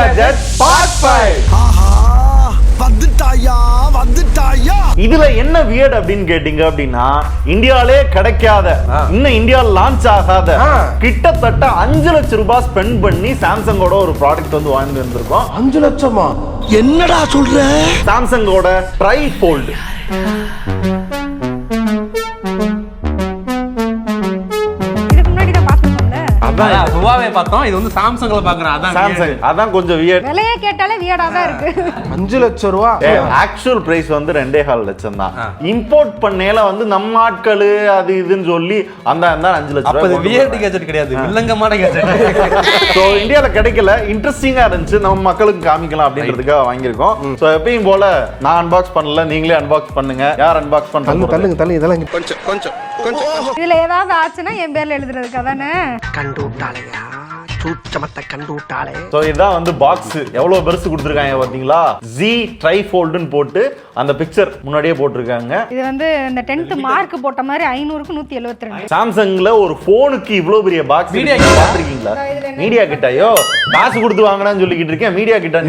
Gadget Part 5. இதுல என்ன weird அப்படின்னு கேட்டீங்க அப்படின்னா, இந்தியாவிலே கிடைக்காத, இன்னும் இந்தியால லான்ச் ஆகாத கிட்டத்தட்ட 5 லட்சம் ரூபாய் ஸ்பெண்ட் பண்ணி சாம்சங்கோட ஒரு ப்ராடக்ட் வந்து வாங்கி வந்திருக்கோம். 5 லட்சமா? என்னடா சொல்ற? சாம்சங்கோட ட்ரைஃபோல்ட். ஹுவாவே பார்த்தோம், இது வந்து சாம்சங்ல பாக்குறேன். அதான் சாம்சங், அதான் கொஞ்சம் வியர்ட். விலையே கேட்டாலே வியர்டா தான் இருக்கு. 5 லட்சம் ரூபா. ஆக்சுவல் பிரைஸ் வந்து 2.5 லட்சம் தான். இம்போர்ட் பண்ணேல வந்து நம்ம ஆட்கள் அது இதுன்னு சொல்லி அந்த 5 லட்சம். அப்ப இது வியர்ட் கேஜெட் கிடையாது, வில்லங்கமான கேஜெட். சோ இந்தியால கிடைக்கல, இன்ட்ரெஸ்டிங்கா இருந்துச்சு, நம்ம மக்களுக்கு காமிக்கலாம் அப்படின்றதுக்காக வாங்கியிருக்கோம். சோ எப்பயும் போல நான் அன்பாக்ஸ் பண்ணல, நீங்களே அன்பாக்ஸ் பண்ணுங்க. யார் அன்பாக்ஸ் பண்றாங்க? தள்ளுங்க இதெல்லாம் கொஞ்சம் இதுல ஏதாவது ஆச்சுன்னா என் பேர்ல எழுதுறதுக்கு அதானே. கண்டு விட்டாளையா, சூட்சமத்தை கண்டு விட்டாளே. சோ இதுதான் வந்து பாக்ஸ். எவ்வளவு பெருசு கொடுத்திருக்காங்க பாத்தீங்களா? Z ட்ரைஃபோல்ட்னு போட்டு அந்த பிக்சர் முன்னாடியே போட்டிருக்காங்க. இது வந்து இந்த 10th மார்க் போட்ட மாதிரி 500க்கு 172. சாம்சங்ல ஒரு போனுக்கு இவ்வளவு பெரிய பாக்ஸ் பாத்திருக்கீங்களா? மீடியா கிட்டயோ காசு கொடுத்து வாங்கினான்னு சொல்லிக்கிட்டு இருக்கேன். மீடியா கிட்ட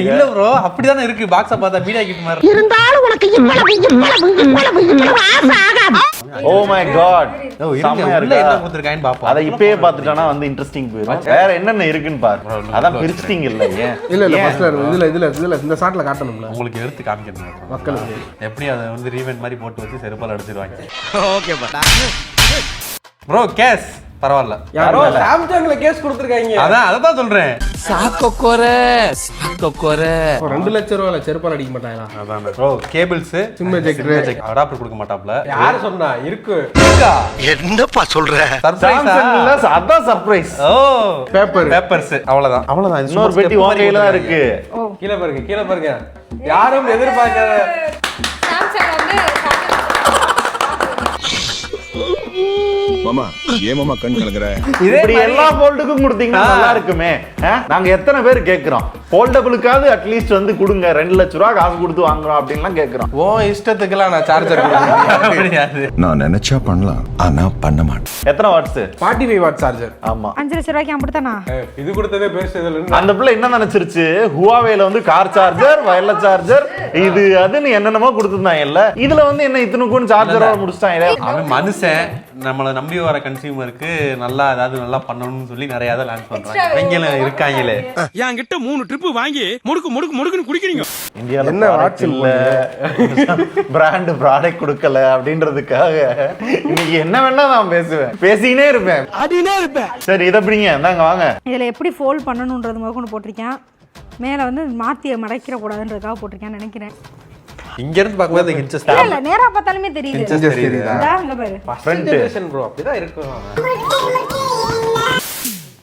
இல்ல ப்ரோ, அப்படிதானே இருக்கு. பாக்ஸ பார்த்தா மீடியா கிட்ட மாதிரி இருந்தாலும் உனக்கு இவ்வளவு ஆசை ஆகாது. ஓ மை காட், என்ன கொடுத்திருக்கான்னு பாப்போம். அத இப்பவே பார்த்துட்டானா வந்து இன்ட்ரெஸ்டிங் போயிடும். வேற என்னென்ன இருக்குன்னு பாரு. அதான் பிரிச்சிட்டீங்க இல்ல? ஏன் இல்ல ஃபர்ஸ்ட்ல இதுல இந்த ஷாட்ல காட்டணும்ல, உங்களுக்கு எடுத்து காமிக்கணும் மக்களுக்கு. எப்படி அதை வந்து ரீவெண்ட் மாதிரி போட்டு வச்சு செருப்பால அடிச்சிடுவாங்க. ஓகே பா ப்ரோ, கேஸ் பரவாயில்ல. யாரோ சாம்சங்ல கேஸ் கொடுத்திருக்காங்க. அதான் சொல்றேன். சாக்கோரே 2 லட்சம் ரூபாயில செருப்பால அடிக்க மாட்டாங்களா? அதான் bro, cables, sim ejector, adapter கொடுக்க மாட்டாப்ல. யாரு சொன்னா? இருக்கா? என்னப்பா சொல்ற? சாம்சங்ல அதான் சர்ப்ரைஸ். ஓ, பேப்பர்ஸ். அவ்வளவுதான். இன்னொரு பெட்டி வாங்கையில தான் இருக்கு. கீழ பாருங்க. யாரும் எதிர்பார்க்காத சாம்சங் வந்து மாமா, ஏன் மாமா கண் கலங்குற? இப்படி எல்லா ஃபோல்டுக்கும் கொடுத்தீங்கன்னா நல்லா இருக்குமே. நாங்க எத்தனை பேர் கேக்குறோம், ஃபோல்டபிளுக்காவது அட்லீஸ்ட் வந்து கொடுங்க, 2 லட்சம் ரூபாய் காசு கொடுத்து வாங்குறோம் அப்படின்லாம் கேக்குறோம். ஓ இஷ்டத்துக்குலாம் நான் சார்ஜர் கிடையாது. நான் நினைச்சா பண்ணலாம், ஆனா பண்ண மாட்டேன். எத்தனை வாட்ஸ்? 45 watt charger. ஆமா, 5 லட்சம் ரூபாய்க்கு அப்படித்தானா? இது கொடுத்ததே பெருசு. இதுல அந்த பிள்ளை என்ன நினைச்சிருச்சு, ஹுவாவேல வந்து கார் சார்ஜர், வயர்லெஸ் சார்ஜர், இது அதுன்னு என்னென்னமோ கொடுத்துருந்தாங்கல்ல, இதுல வந்து என்ன இத்தனுக்கும் சார்ஜரோட முடிச்சிட்டாங்க. அவன் மனுஷன் நம்மளை நம்பி வர கன்சியூமருக்கு நல்லா ஏதாவது நல்லா பண்ணணும்னு சொல்லி நிறைய அதை லான்ச் பண்றாங்க. இவங்களும் இருக்காங்களே, என்கிட்ட 3 ட்ரிப் வாங்கி முடுக்குன்னு குடிக்கிறீங்க. இந்தியால என்ன வாட்ஸ் இல்ல, பிராண்ட் ப்ராடக்ட் கொடுக்கல அப்படின்றதுக்காக இன்னைக்கு என்ன வேணா நான் பேசினே இருப்பேன். சரி, இதை பிடிங்க, இந்தாங்க வாங்க. இதுல எப்படி ஃபோல்ட் பண்ணணும்ன்றது முதற்கொண்டு போட்டிருக்கேன். மேல வந்து மாத்தி மடக்கிற கூடாதுன்றதுக்காக போட்டிருக்கேன்னு நினைக்கிறேன். இங்க இருந்து பாக்கும்போது இன்ச்சஸ் இல்ல, நேரா பார்த்தாலுமே தெரியுது. இங்க பாரு, ஃப்ரண்ட் ஜெனரேஷன் ப்ரோ, அப்படிதான் இருக்கும்.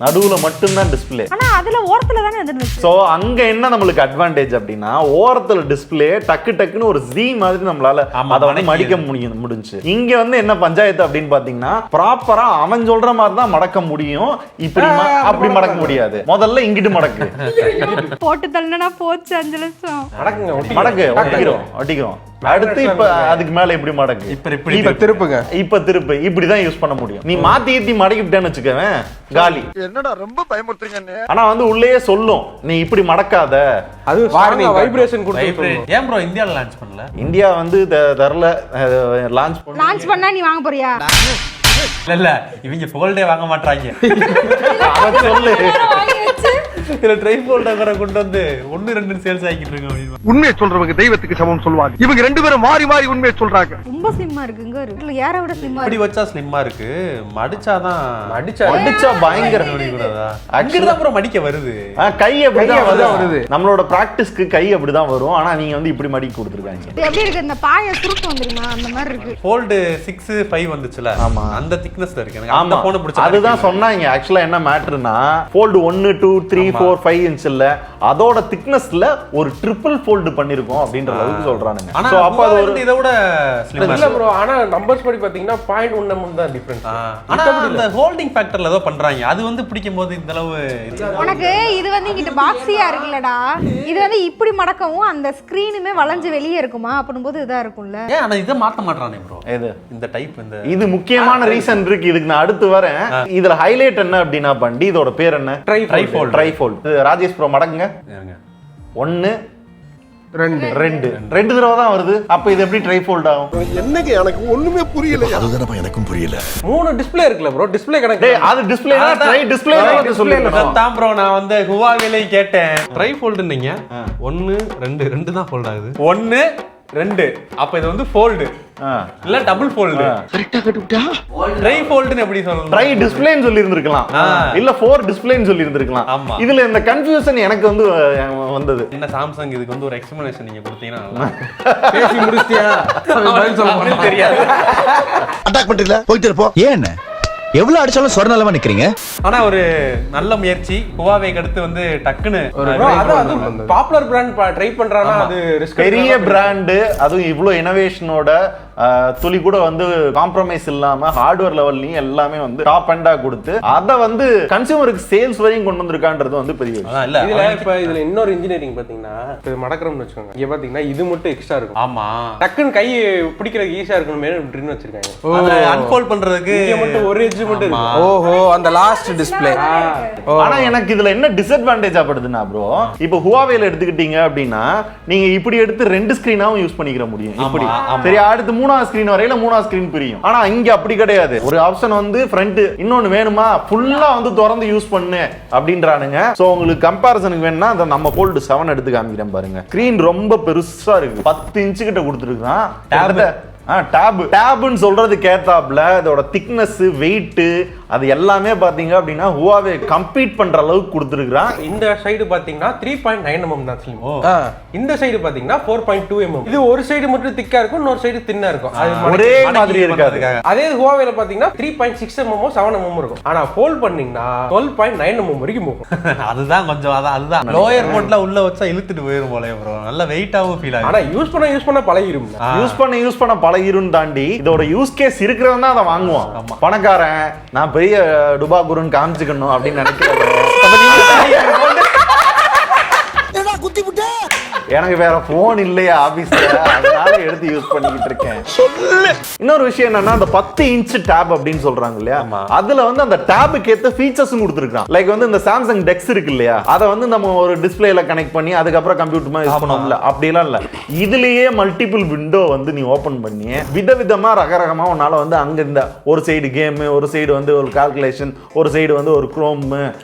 நடுவுல மட்டும்தான் டிஸ்பிளே. ஆனா அதுல ஓரத்துல தானே இருந்துச்சு. சோ அங்க என்ன நம்மளுக்கு அட்வான்டேஜ் அப்படின்னா, ஓரத்துல டிஸ்பிளே டக்குன்னு ஒரு Z மாதிரி நம்மளால அதை வந்து மடிக்க முடிஞ்சு. இங்க வந்து என்ன பஞ்சாயத்து அப்படின்னு பாத்தீங்கன்னா, ப்ராப்பரா அவன் சொல்ற மாதிரி தான் மடக்க முடியும். இப்படி அப்படி மடக்க முடியாது. முதல்ல இங்கிட்டு மடக்கு. போட்டு தள்ளனா போச்சு 5 லட்சம். மடக்கு ஒட்டிக்கிறோம். அடுத்து இப்ப அதுக்கு மேல இப்படி மடக்கு. இப்ப திருப்புங்க. இப்ப திருப்பு. இப்படிதான் யூஸ் பண்ண முடியும். நீ மாத்தி மடக்கிட்டேன்னு வச்சுக்கவேன், காலி. என்னடா ரொம்ப பயமுறுத்துறீங்க. ஆனா வந்து உள்ளேயே சொல்லும், நீ இப்படி மடக்காத. அது வைப்ரேஷன் கொடுத்து. ஏன் ப்ரோ இந்தியால லான்ச் பண்ணல? இந்தியா வந்து தரல. லான்ச் பண்ணா நீ வாங்க போறியா? இல்ல, இவங்க ஃபோல்டே வாங்க மாட்டாங்க. அத சொல்லு. இதுல ட்ரைஃபோல்ட வர கொண்டு வந்து 1-2 சேல்ஸ் ஆகிட்டு இருக்காங்க. உண்மையை சொல்றவங்க தெய்வத்துக்கு சமம் சொல்லுவாங்க. இவங்க 2 பேரும் மாறி உண்மையை சொல்றாங்க. ரொம்ப ஸ்லிம்மா இருக்குங்க. இல்ல யார விட ஸ்லிம்மா இப்படி வச்சா ஸ்லிம்மா இருக்கு. மடிச்சாதான் மடிச்சா பயங்கர கூடாதா? அங்கிட்டு அப்புறம் மடிக்க வருது. கை அப்படிதான் வருது. நம்மளோட பிராக்டிஸ்க்கு கை அப்படிதான் வரும். ஆனா நீங்க வந்து இப்படி மடிக்க கொடுத்துருக்காங்க. எப்படி இருக்கு இந்த பாய சுருக்கம் வந்துருமா? அந்த மாதிரி இருக்கு. ஃபோல்ட் 6, 5 வந்துச்சுல. ஆமா, அந்த திக்னஸ்ல இருக்கு. எனக்கு அந்த போன் பிடிச்ச. அதுதான் சொன்னாங்க. ஆக்சுவலா என்ன மேட்டர்னா, ஃபோல்ட் 1, 2, 3, 4, 5 இன்ச் இல்ல, அதோட திக்னஸ்ல ஒரு ட்ரிபிள் ஃபோல்ட் பண்ணிருக்கோம் அப்படின்ற அளவுக்கு சொல்றானுங்க. சோ அப்ப அது ஒரு இத விட ஸ்லிம் இல்ல ப்ரோ. ஆனா நம்பர்ஸ் படி பாத்தீங்கன்னா 0.1 தான் டிஃபரன்ஸ். ஆனா அந்த ஹோல்டிங் ஃபேக்டர்ல ஏதோ பண்றாங்க. அது வந்து பிடிக்கும்போது இந்த அளவு உனக்கு இது வந்து இங்க பாக்ஸியா இருக்குலடா. இது வந்து இப்படி மடக்கவும் அந்த ஸ்கிரீனுமே வளைஞ்சு வெளியே இருக்குமா? அப்படிம்போது இதா இருக்கும்ல. ஏன் ஆனா இத மாத்த மாட்டறானே ப்ரோ? எது இந்த டைப்? இந்த இது முக்கியமான ரீசன் இருக்கு. இதுக்கு நான் அடுத்து வரேன். இதுல ஹைலைட் என்ன அப்படினா, பண்டி இதோட பேர் என்ன? ட்ரைஃபோல்ட். ராஜேஷ் ப்ரோ மடக்குங்க. 1 2 2 தடவை தான் வருது. அப்ப இது எப்படி ட்ரைஃபோல்ட் ஆகும்? என்னங்க எனக்கு ஒண்ணுமே புரியல. அதுதானப்பா எனக்கும் புரியல. 3 டிஸ்ப்ளே இருக்குல்ல ப்ரோ, டிஸ்ப்ளே கணக்கு. டேய் அது டிஸ்ப்ளே ட்ரை டிஸ்ப்ளே சொல்லிருக்கேன். தான் ப்ரோ நான் வந்து ஹுவாவேல கேட்டேன். ட்ரை ஃபோல்டுன்னீங்க. 1 2 தான் ஃபோல்ட் ஆகுது. 1 2 அப்ப இது வந்து ஃபோல்டு இல்ல டபுள் ஃபோல்டு. கரெக்ட்டா கட்டுட்டா. ட்ரை ஃபோல்டுன்னு எப்படி சொல்லணும்? ட்ரை டிஸ்ப்ளேன்னு சொல்லி இருந்திருக்கலாம், இல்ல 4 டிஸ்ப்ளேன்னு சொல்லி இருந்திருக்கலாம். ஆமா. இதுல இந்த கன்ஃபியூஷன் எனக்கு வந்து வந்தது. என்ன சாம்சங் இதுக்கு வந்து ஒரு எக்ஸ்பிளனேஷன் நீங்க கொடுத்தீங்கன்னா நல்லா பேசி முடிச்சிட்டியா? பதில் சொல்ல மாட்டேன். தெரியாது. அட்டாக் பண்றீங்களா? போயிட்டு இருப்போம். ஏன் எவ்வளவு அடிச்சாலும் சொரணலமா நிக்கிறீங்க? ஆனா ஒரு நல்ல முயற்சி. ஹுவாவேக்கு அடுத்து வந்து டக்குன்னு அது பாப்புலர் பிராண்ட் ட்ரை பண்றானா அது ரிஸ்க். பெரிய பிராண்ட், அதுவும் இவ்வளவு இனோவேஷனோட துளி கூட வந்து காம்ப்ரமைஸ் இல்லாம ஹார்ட்வேர் லெவல்லையும் எல்லாமே வந்து டாப் அண்டா கொடுத்து அதை வந்து கன்சியூமருக்கு சேல்ஸ் வரையும் கொண்டு வந்திருக்கான்றது வந்து பெரிய விஷயம். இல்ல இதுல இப்ப இதுல இன்னொரு இன்ஜினியரிங் பாத்தீங்கன்னா இது மடக்கறோம்னு வச்சுக்கோங்க. இங்க பாத்தீங்கன்னா இது மட்டும் எக்ஸ்ட்ரா இருக்கும். ஆமா, டக்குன்னு கை பிடிக்கிறதுக்கு ஈஸியா இருக்கணுமே ட்ரின் வச்சிருக்காங்க. அத அன்ஃபோல்ட் பண்றதுக்கு இங்க மட்டும் ஒரு எட்ஜ் மட்டும் இருக்கு. ஓஹோ, அந்த லாஸ்ட் டிஸ்ப்ளே. ஆனா எனக்கு இதுல என்ன டிஸ்அட்வான்டேஜ் ஆப்படுதுன்னா ப்ரோ, இப்போ ஹுவாவேல எடுத்துக்கிட்டீங்க அப்படின்னா நீங்க இப்படி எடுத்து 2 ஸ்கிரீனாவும் யூஸ் பண்ணிக்கிற முடியும். இப்படி சரி, அடுத்து 3ஆவது ஸ்கிரீன் வரையில 3ஆவது ஸ்கிரீன் பிரியும். ஆனா இங்க அப்படி கிடையாது. ஒரு ஆப்ஷன் வந்து ஃப்ரண்ட், இன்னொன்னு வேணுமா ஃபுல்லா வந்து திறந்து யூஸ் பண்ணு அப்படின்றானுங்க. சோ உங்களுக்கு கம்பேரிசனுக்கு வேணும்னா அந்த நம்ம ஃபோல்ட் 7 எடுத்து காமிக்கிறேன் பாருங்க. ஸ்கிரீன் ரொம்ப பெருசா இருக்கு, 10 இன்ச்சு கிட்ட கொடுத்துருக்கான். டேப்னு சொல்றது கேத்தாப்ல இதோட திக்னஸ், வெயிட், அது எல்லாமே பாத்தீங்க அப்படின்னா ஹுவாவே கம்பீட் பண்ற அளவுக்கு கொடுத்துருக்கான். இந்த சைடு பாத்தீங்கன்னா 3.9 mm தான் ஸ்லிம். இந்த சைடு பாத்தீங்கன்னா 4.2 mm. இது ஒரு சைடு மட்டும் திக்கா இருக்கும், இன்னொரு சைடு தின்னா இருக்கும். அது ஒரே மாதிரி இருக்காது. அதே ஹுவாவேல பாத்தீங்கன்னா 3.6 mm 7 mm இருக்கும். ஆனா ஃபோல்ட் பண்ணீங்கன்னா 12.9 mm வரைக்கும் போகும். அதுதான் கொஞ்சம் அதுதான் லோயர் போட்ல உள்ள வச்சா இழுத்துட்டு போயிரும் போல ப்ரோ. நல்ல வெயிட்டாவும் ஃபீல் ஆகும். ஆனா யூஸ் பண்ண பழகிரும். யூஸ் பண்ண பழகிரும் தாண்டி இதோட யூஸ் கேஸ் இருக்கிறவன் தான் அதை வாங்குவான். பணக்காரன், நான் பெரிய டுபா குருன்னு காமிச்சுக்கணும் அப்படின்னு நினைக்கிறேன். எனக்கு வேற போன் இல்லையா ஆபீஸ்ல, அதனால எடுத்து யூஸ் பண்ணிக்கிட்டு இருக்கேன். இன்னொரு விஷயம் என்னன்னா அந்த 10 இன்ச் டேப் அப்படின்னு சொல்றாங்க இல்லையா, அதுல வந்து அந்த டேபுக்கு ஏத்த ஃபீச்சர்ஸும் கொடுத்துருக்கான். லைக் வந்து இந்த சாம்சங் டெக்ஸ் இருக்கு இல்லையா, அதை வந்து நம்ம ஒரு டிஸ்பிளேல கனெக்ட் பண்ணி அதுக்கப்புறம் கம்ப்யூட்டர் யூஸ் பண்ணுவோம்ல, அப்படிலாம் இல்ல. இதுலயே மல்டிபிள் விண்டோ வந்து நீ ஓபன் பண்ணி விதவிதமா ரகரகமா உன்னால வந்து அங்க இந்த ஒரு சைடு கேம், ஒரு சைடு வந்து ஒரு கால்குலேஷன், ஒரு சைடு வந்து ஒரு குரோம்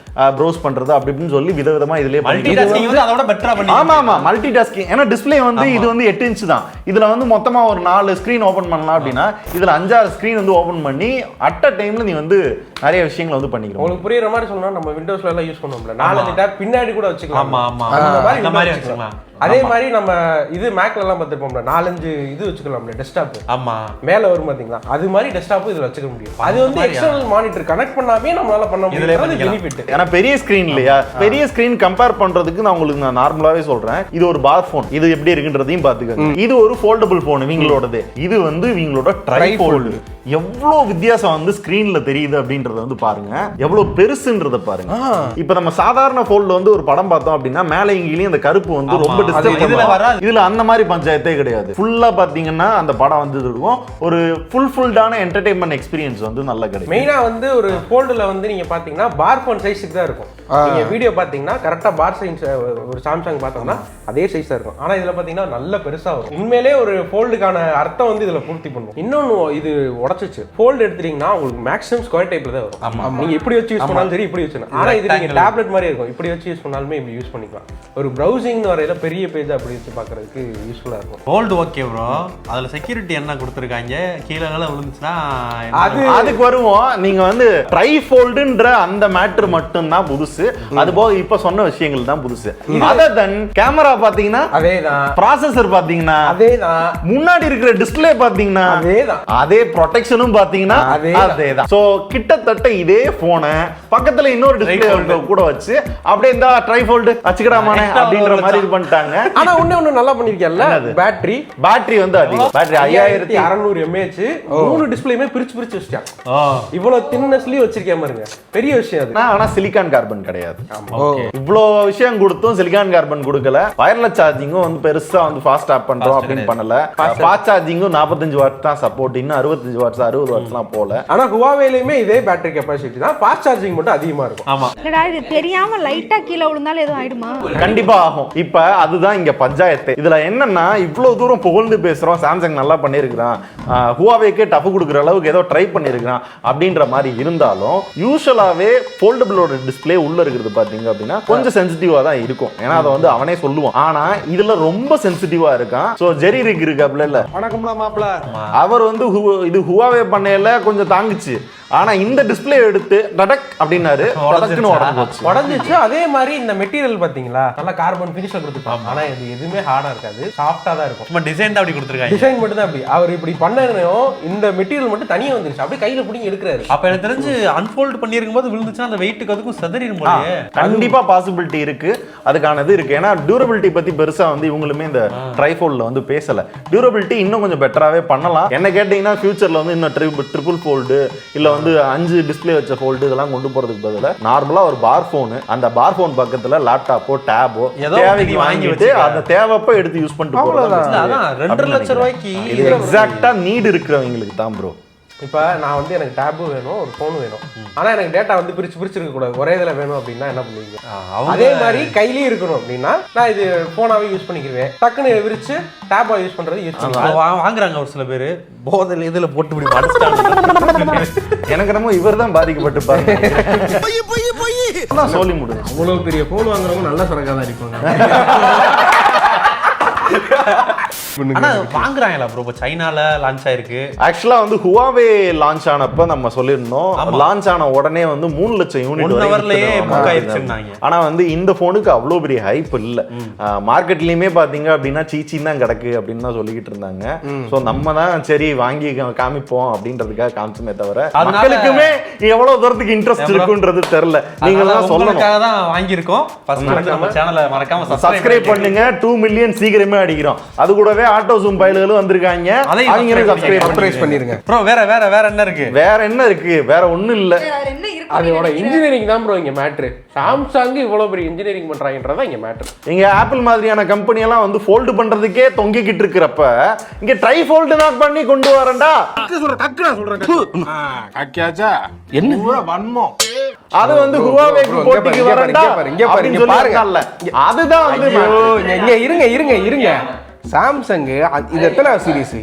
ப்ரௌஸ் பண்றது அப்படி இப்படின்னு சொல்லி விதவிதமா இதுலயே மல்டிடாஸ்கிங் வந்து அதோட பெட்டரா பண்ணி. ஆமா மல்டி டாஸ்கிங். ஏன்னா டிஸ்ப்ளே வந்து இது வந்து 8 இன்ச் தான். இதுல வந்து மொத்தமா ஒரு 4 ஸ்கிரீன் ஓபன் பண்ணலாம் அப்படின்னா இதுல 5-6 ஸ்கிரீன் வந்து ஓபன் பண்ணி அட் அ டைம்ல நீ வந்து நிறைய விஷயங்களை வந்து பண்ணிக்கலாம். உங்களுக்கு புரியுற மாதிரி சொல்லணும்னா நம்ம விண்டோஸ்ல எல்லாம் யூஸ் பண்ணுவோம்ல, 4 டேப் பின்னாடி கூட வச்சுக்கலாம். ஆமா அந்த மாதிரி வச்சுக்கலாம். அதே மாதிரி நம்ம இது மேக்ல எல்லாம் பார்த்திருப்போம்ல, 4-5 இது வச்சுக்கலாம்ல டெஸ்க்டாப். ஆமா, மேல வரும் பாத்தீங்களா, அது மாதிரி டெஸ்க்டாப் இதுல வச்சுக்க முடியும். அது வந்து எக்ஸ்டர்னல் மானிட்டர் கனெக்ட் பண்ணாமே நம்மளால பண்ண முடியும். அது பெனிஃபிட். ஏன்னா பெரிய ஸ்கிரீன் இல்லையா, பெரிய ஸ்கிரீன் கம்பேர் பண்றதுக்கு நான் உங்களுக்கு நார்மலாவே சொல்றேன். இது ஒரு பார் போன், இது எப்படி இருக்குன்றதையும் பாத்துக்கோங்க. இது ஒரு ஃபோல்டபிள் போன் இவங்களோடது, இது வந்து இவங்களோட ட்ரைஃபோல்டு. எவ்வளவு வித்தியாசம் வந்து ஸ்கிரீன்ல தெரியுது அப்படின்றத வந்து பாருங்க, எவ்வளவு பெருசுன்றத பாருங்க. இப்ப நம்ம சாதாரண ஃபோல்ட்ல வந்து ஒரு படம் பார்த்தோம் அப்படின்னா மேல இங்கேயும் அந்த கருப்பு வந்து ரொம்ப இதுல அந்த மாதிரி பஞ்சாயத்தே கிடையாது. ஃபுல்லா பாத்தீங்கன்னா அந்த படம் வந்து இருக்கும், ஒரு ஃபுல்டான என்டர்டெயின்மென்ட் எக்ஸ்பீரியன்ஸ் வந்து நல்லா கிடைக்கும். மெயினா வந்து ஒரு ஃபோல்டுல வந்து நீங்க பாத்தீங்கன்னா பார் ஃபோன் சைஸ்க்கு தான் இருக்கும். நீங்க வீடியோ பாத்தீங்கன்னா கரெக்டா பார் சைஸ் ஒரு சாம்சங் பார்த்தோம்னா அதே சைஸ் தான் இருக்கும். ஆனா இதுல பாத்தீங்கன்னா நல்ல பெருசா வரும். உண்மையிலேயே ஒரு ஃபோல்டுக்கான அர்த்தம் வந்து இதுல பூர்த்தி பண்ணும். இன்னொன்னு இது உடைச்சிச்சு ஃபோல்டு எடுத்துட்டீங்கன்னா உங்களுக்கு மேக்ஸிமம் ஸ்கொயர் டைப்ல தான் வரும். நீங்க இப்படி வச்சு யூஸ் பண்ணாலும் சரி, இப்படி வச்சு. ஆனா இது நீங்க டேப்லெட் மாதிரி இருக்கும், இப்படி வச்சு யூஸ் பண்ணாலுமே இப்படி யூஸ் பண்ணிக்கலாம். ஒரு ப்ரௌசிங் வரையில பெரிய பேஜ் அப்படி வச்சு பாக்குறதுக்கு யூஸ்ஃபுல்லா இருக்கும். Fold okay bro. அதுல செக்யூரிட்டி என்ன கொடுத்திருக்காங்க, கீழே விழுந்துச்சுன்னா அதுக்கு வருவோம். நீங்க வந்து ட்ரைஃபோல்டுன்ற அந்த மேட்டர் மட்டும் தான் புதுசு. அது போக இப்ப சொன்ன விஷயங்கள் தான் புதுசு. அதர் தென் கேமரா பாத்தீங்கன்னா அதேதான், ப்ராசஸர் பாத்தீங்கன்னா அதேதான், முன்னாடி இருக்கிற டிஸ்ப்ளே பாத்தீங்கன்னா அதேதான், அதே ப்ரொடெக்ஷனும் பாத்தீங்கன்னா அதேதான். சோ கிட்டத்தட்ட இதே போனை பக்கத்துல இன்னொரு டிஸ்ப்ளே கூட வச்சு அப்படியே இந்த ட்ரைஃபோல்டு வச்சுக்கடாமானே அப்படின்ற மாதிரி இது பண்ணிட்டாங்க. ஆனா ஒண்ணு நல்லா பண்ணிருக்கேன்ல, பேட்டரி வந்து அதிகம். பேட்டரி 5600 mAh, 3 டிஸ்ப்ளேயுமே பிரிச்சு வச்சிட்டாங்க. இவ்வளவு தின்னஸ்லி வச்சிருக்கேன் பாருங்க, பெரிய விஷயம் அது. ஆனா சிலிகான் கார்பன் கிடையாது. இவ்வளோ விஷயம் கொடுத்தும் சிலிகான் கார்பன் கொடுக்கல. வயர்லெஸ் சார்ஜிங்கும் வந்து பெருசா வந்து ஃபாஸ்ட் ஆப் பண்றோம் அப்படின்னு பண்ணல. ஃபாஸ்ட் சார்ஜிங்கும் 45 வாட் தான் சப்போர்ட், இன்னும் 65 வாட்ஸ் 60 வாட்ஸ்லாம் போல. ஆனா ஹுவாவேலயுமே இதே பேட்டரி கெபாசிட்டி தான், ஃபாஸ்ட் சார்ஜிங் மட்டும் அதிகமா இருக்கும். ஆமா, இல்லடா இது தெரியாம லைட்டா கீழே விழுந்தாலும் எதுவும் ஆயிடுமா? கண்டிப்பா ஆகும். இப்ப அதுதான் இங்க பஞ்சாயத்து. இதுல என்னன்னா இவ்வளவு தூரம் புகழ்ந்து பேசுறோம், சாம்சங் நல்லா பண்ணிருக்கான், ஹுவாவேக்கு டஃப் கொடுக்குற அளவுக்கு ஏதோ ட்ரை பண்ணிருக்கான் அப்படின்ற மாதிரி இருந்தாலும் யூசுவலாவே ஃபோல்டபிளோட டிஸ்பிளே உள்ள இருக்கிறது பாத்தீங்க அப்படின்னா கொஞ்சம் சென்சிட்டிவா தான் இருக்கும். ஏன்னா அதை வந்து அவனே சொல்லுவான். ஆனா இதுல ரொம்ப சென்சிட்டிவா இருக்கான். சோ ஜெரி ரிக் இருக்காப்ல இல்ல, வணக்கம்லாம் மாப்ள, அவர் வந்து இது ஹுவாவே பண்ணையில கொஞ்சம் தாங்குச்சு. ஆனா இந்த டிஸ்பிளே எடுத்து டடக் அப்படின்னாரு, டடக்னு உடஞ்சு போச்சு. உடஞ்சிச்சு. அதே மாதிரி இந்த மெட்டீரியல் பாத்தீங்களா, நல்லா கார்பன் ஃபினிஷ்ல கொடுத்துருப்பாங்க. ஆனா இது எதுவுமே ஹார்டா இருக்காது, சாஃப்டா தான் இருக்கும். சும்மா டிசைன் தான் அப்படி கொடுத்துருக்காங்க. டிசைன் மட்டும் தான் அப்படி. அவர் இப்படி பண்ணனும், இந்த மெட்டீரியல் மட்டும் தனியா வந்துருச்சு. அப்படியே கையில பிடிங்கி எடுக்கிறாரு. அப்ப எனக்கு தெரிஞ்சு அன்ஃபோல்ட் பண்ணிருக்கும் போது விழுந்துச்சுன்னா அந்த வெயிட்டுக்கு அதுக்கும் செதறிடும் போலயே. கண்டிப்பா பாசிபிலிட்டி இருக்கு, அதுக்கானது இருக்கு. ஏன்னா டியூரபிலிட்டி பத்தி பெருசா வந்து இவங்களுமே இந்த ட்ரைஃபோல்ட்ல வந்து பேசல. டியூரபிலிட்டி இன்னும் கொஞ்சம் பெட்டராவே பண்ணலாம். என்ன கேட்டீங்கன்னா ஃபியூச்சர்ல வந்து இன்னும் ட்ரிபிள் ஃபோல்டு இல்ல வந்து 5 டிஸ்பிளே வச்ச ஃபோல்டு இதெல்லாம் கொண்டு போறதுக்கு பதிலா நார்மலா ஒரு பார் போன், அந்த பார் போன் பக்கத்துல லேப்டாப்போ டேபோ தேவைக்கு வாங்கிட்டு அந்த தேவைப்ப எடுத்து யூஸ் பண்ணிட்டு போறது. அதான் 2 லட்சம் ரூபாய்க்கு எக்ஸாக்ட்டா நீட் இருக்கிறவங்களுக்கு தான் ப்ரோ. இப்போ நான் வந்து எனக்கு டேபும் வேணும், ஒரு ஃபோனும் வேணும். ஆனால் எனக்கு டேட்டா வந்து பிரிச்சு இருக்க கூடாது, ஒரே இதில் வேணும் அப்படின்னா என்ன பண்ணுவீங்க? அதே மாதிரி கையிலேயே இருக்கணும் அப்படின்னா நான் இது ஃபோனாவே யூஸ் பண்ணிக்கிறேன். டக்குன்னு விரிச்சு டேப்பா யூஸ் பண்றது யூஸ் வாங்குறாங்க ஒரு சில பேர். போதில் இதில் போட்டு இப்படி மடிச்சிட்டாங்க. எனக்கு என்னமோ இவர் தான் பாதிக்கப்பட்டு பாருங்க. சொல்லி முடியும். அவ்வளோ பெரிய ஃபோன் வாங்குறவங்க நல்ல சரக்காக தான் இருப்பாங்க. ஆனா வாங்குறாங்களா ப்ரோ? சைனால லான்ச் ஆயிருக்கு. ஆக்சுவலா வந்து ஹுவாவே லான்ச் ஆனப்ப நம்ம சொல்லிருந்தோம், லான்ச் ஆன உடனே வந்து 3 லட்சம் யூனிட் ஆயிருச்சுன்னாங்க. ஆனா வந்து இந்த போனுக்கு அவ்வளவு பெரிய ஹைப் இல்ல. மார்க்கெட்லயுமே பாத்தீங்க அப்படின்னா சீச்சின்னு தான் கிடக்கு அப்படின்னு தான் சொல்லிக்கிட்டு இருந்தாங்க. சோ நம்ம தான் சரி வாங்கி காமிப்போம் அப்படின்றதுக்காக காமிச்சுமே தவிர மக்களுக்குமே எவ்வளவு தூரத்துக்கு இன்ட்ரெஸ்ட் இருக்குன்றது தெரியல. நீங்க எல்லாம் சொல்லணும் தான் வாங்கியிருக்கோம். நம்ம சேனலை மறக்காம சப்ஸ்கிரைப் பண்ணுங்க. 2 மில்லியன் சீக்கிரமே அடிக்கிறோம். அது கூடவே ஆட்டோ ஜூம் ஃபைல்களும் வந்திருக்காங்க, அவங்களும் சப்ஸ்கிரைப் பண்ணிருங்க. ப்ரோ வேற என்ன இருக்கு? வேற என்ன இருக்கு? வேற ஒண்ணும் இல்ல. அதோட இன்ஜினியரிங் தான் ப்ரோ இங்க மேட்ரு. சாம்சங் இவ்வளவு பெரிய இன்ஜினியரிங் பண்றாங்கன்றதா இங்க மேட்ரு. இங்க ஆப்பிள் மாதிரியான கம்பெனி எல்லாம் வந்து ஃபோல்ட் பண்றதுக்கே தொங்கிக்கிட்டு இருக்கிறப்ப இங்க ட்ரை ஃபோல்ட் நான் பண்ணி கொண்டு வரேன்டா. என்ன வன்மம் அது வந்து ஹுவாவேக்கு போட்டிக்கு வரேன்டா. இங்க பாருங்க, அதுதான் வந்து இருங்க. சாம்சங் இது எத்தனாவது சீரிஸ்?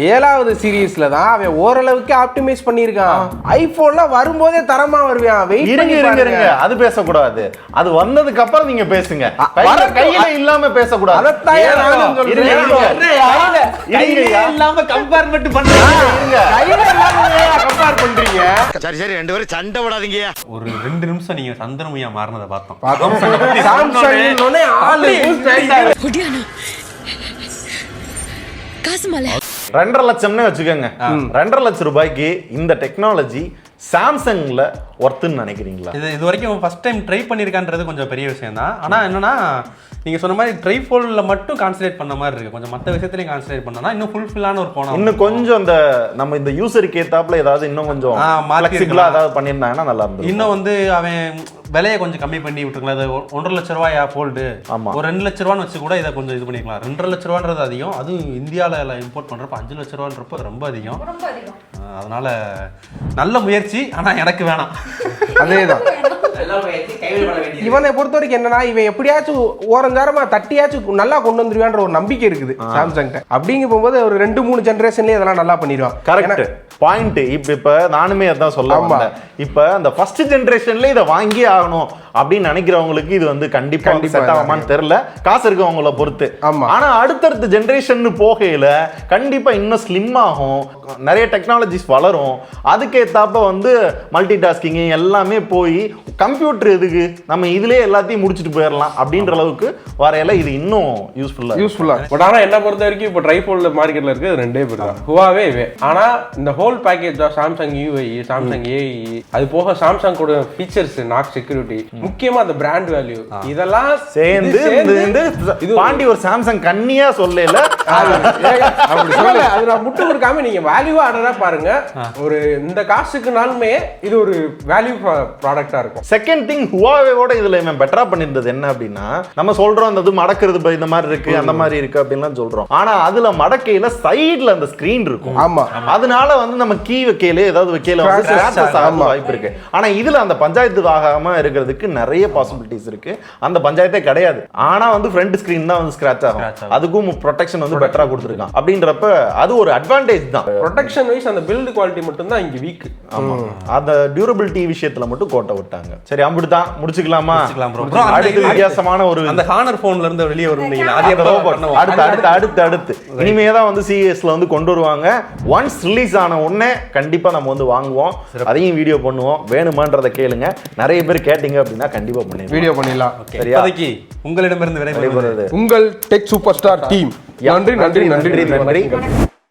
7வது சீரிஸ்ல தான் அவன் ஓரளவுக்கு ஆப்டிமைஸ் பண்ணிருக்கான். ஐபோன்ல வரும்போதே தரமா வருவான். இருங்க, அது பேசக்கூடாது. அது வந்ததுக்கு அப்புறம் நீங்க பேசுங்க. கையில இல்லாம பேசக்கூடாது. இல்லாம கம்பேர் மட்டும் பண்றீங்க. சரி ரெண்டு பேரும் சண்டை விடாதீங்க. ஒரு 2 நிமிஷம் நீங்க சந்திரமுயா மாறினதை பார்த்தோம். 2.5 லட்சம்னு வச்சுக்கோங்க. 2.5 லட்சம் ரூபாய்க்கு இந்த டெக்னாலஜி சாம்சங்ல ஒர்த்துன்னு நினைக்கிறீங்களா? இது வரைக்கும் ஃபர்ஸ்ட் டைம் ட்ரை பண்ணிருக்கான்றது கொஞ்சம் பெரிய விஷயம் தான். ஆனா என்னன்னா நீங்க சொன்ன மாதிரி ட்ரைஃபோல்ட்ல மட்டும் கான்சன்ட்ரேட் பண்ண மாதிரி இருக்கு. கொஞ்சம் மற்ற விஷயத்துலயும் கான்சன்ட்ரேட் பண்ணா இன்னும் ஃபுல்ஃபில்லான ஒரு போனா இன்னும் கொஞ்சம் அந்த நம்ம இந்த யூசருக்கு ஏத்தாப்புல ஏதாவது இன்னும் கொஞ்சம் ஃபிளெக்சிபிளா ஏதாவது பண்ணிருந்தாங்கன்னா நல்லா இருந்தது. இன்னும் வந்து அவன் விலையை கொஞ்சம் கம்மி பண்ணி விட்டுருக்கலாம். அது 1.5 லட்ச ரூபாயா ஃபோல்டு, ஒரு 2 லட்ச ரூபான்னு வச்சு கூட இதை கொஞ்சம் இது பண்ணிக்கலாம். 2.5 லட்ச ரூபான்றது அதிகம். அதுவும் இந்தியாவில் இம்போர்ட் பண்றப்ப 5 லட்ச ரூபான்றப்ப ரொம்ப அதிகம். அதனால நல்ல முயற்சி, ஆனா எனக்கு வேணாம். அதேதான் இவனை பொறுத்த வரைக்கும் என்னன்னா, இவன் எப்படியாச்சும் ஓரஞ்சாரமா தட்டியாச்சும் நல்லா கொண்டு வந்துருவான்ற ஒரு நம்பிக்கை இருக்குது சாம்சங். அப்படிங்க போகும்போது ஒரு 2-3 ஜெனரேஷன்லயே இதெல்லாம் நல்லா பண்ணிடுவான். Correct point. இப்ப நானுமே அதான் சொல்ல வந்தேன். இப்ப அந்த ஃபர்ஸ்ட் ஜெனரேஷன்ல இதை வாங்கி ஆகணும் அப்படின்னு நினைக்கிறவங்களுக்கு இது வந்து கண்டிப்பா செட் ஆகுமான்னு தெரியல, காசு இருக்கவங்கள பொறுத்து. ஆனா அடுத்தடுத்த ஜெனரேஷன் போகையில கண்டிப்பா இன்னும் ஸ்லிம் ஆகும், நிறைய டெக்னாலஜிஸ் வளரும். அதுக்கேத்தாப்ப வந்து மல்டி டாஸ்கிங் எல்லாமே போய் கம்ப்யூட்டர் எதுக்கு, நம்ம இதுலயே எல்லாத்தையும் முடிச்சுட்டு போயிடலாம் அப்படின்ற அளவுக்கு வரையில இது இன்னும் யூஸ்ஃபுல்லா. பட் ஆனா என்ன பொறுத்த வரைக்கும் இப்போ ட்ரைஃபோல்ட் மார்க்கெட்ல இருக்கு 2 பேர் தான், ஹுவாவே. ஆனா இந்த ஹோல் பேக்கேஜ் தான் சாம்சங் யூஐ, சாம்சங் ஏஇ, அது போக சாம்சங் கூட ஃபீச்சர்ஸ், நாக் செக்யூரிட்டி, முக்கியமா அந்த பிராண்ட் வேல்யூ, இதெல்லாம் சேர்ந்து இது பாண்டி ஒரு சாம்சங் கண்ணியா சொல்லல. அப்படி சொல்லல, அது நான் முட்டு கொடுக்காம நீங்க வேல்யூ ஆர்டரா பாருங்க. ஒரு இந்த காசுக்குனாலுமே இது ஒரு வேல்யூ ப்ராடக்டா இருக்கும். செகண்ட் திங், ஹுவாவேவோட இதுல இவன் பெட்டரா பண்ணிருந்தது என்ன அப்படின்னா, நம்ம சொல்றோம் அந்த இது மடக்கிறது இந்த மாதிரி இருக்கு அந்த மாதிரி இருக்கு அப்படின்லாம் சொல்றோம். ஆனா அதுல மடக்கையில சைடுல அந்த ஸ்கிரீன் இருக்கும். ஆமா. அதனால வந்து நம்ம கீ வைக்கல ஏதாவது வைக்கல வாய்ப்பு இருக்கு. ஆனா இதுல அந்த பஞ்சாயத்து ஆகாம இருக்கிறதுக்கு நிறைய பாசிபிலிட்டிஸ் இருக்கு. அந்த பஞ்சாயத்தே கிடையாது. ஆனா வந்து ஃப்ரண்ட் ஸ்கிரீன் தான் வந்து ஸ்கிராட்ச் ஆகும். அதுக்கும் ப்ரொடெக்ஷன் வந்து பெட்டரா கொடுத்துருக்கான். அப்படின்றப்ப அது ஒரு அட்வான்டேஜ் தான். ப்ரொடெக்ஷன் வைஸ் அந்த பில்ட் குவாலிட்டி மட்டும் தான் இங்க வீக். ஆமா, அந்த டியூரபிலிட்டி விஷயத்துல மட்டும் கோட்டை விட்டாங்க. சரி, அப்படிதான் முடிச்சுக்கலாமா? அடுத்து வித்தியாசமான ஒரு அந்த ஹானர் போன்ல இருந்து வெளியே வருவீங்களா, அது எப்போ பண்ணுவோம்? அடுத்து இனிமே தான் வந்து சிஎஸ்ல வந்து கொண்டு வருவாங்க. ஒன்ஸ் ரிலீஸ் ஆன உடனே கண்டிப்பா நம்ம வந்து வாங்குவோம், அதையும் வீடியோ பண்ணுவோம். வேணுமான்றதை கேளுங்க. நிறைய பேர் கேட்டீங்க அப்படின்னா கண்டிப்பா பண்ணுவோம், வீடியோ பண்ணிடலாம். சரியா? இப்போதைக்கு உங்களிடமிருந்து விடைபெறுவது உங்கள் டெக் சூப்பர் ஸ்டார் டீம். நன்றி.